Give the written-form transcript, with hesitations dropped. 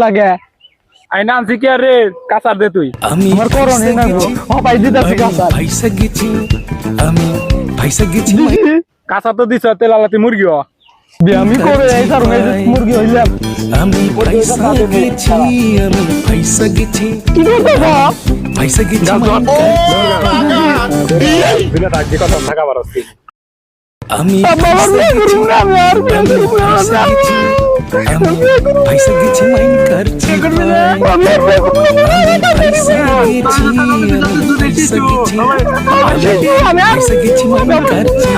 লাগে আই নাম কি রে কাঁচার দে তুই আমার করো নে না গো ও ভাই দিতাছি কাঁচা পয়সা গেছি আমি পয়সা গেছি কাঁচা তো দিছ তেল আলাতি মুরগি হ আমি করে এই স্যার মুরগি হইলাম আমি পয়সা গেছি আমি পয়সা গেছি কি করতে বাপ পয়সা গেছি বিনা রাজ্য কথা থাকা বারস্তি আমি বাবা করুন না আমি আর পয়সা গেছি মাইন করছি পয়সা গেছি মাইন করছি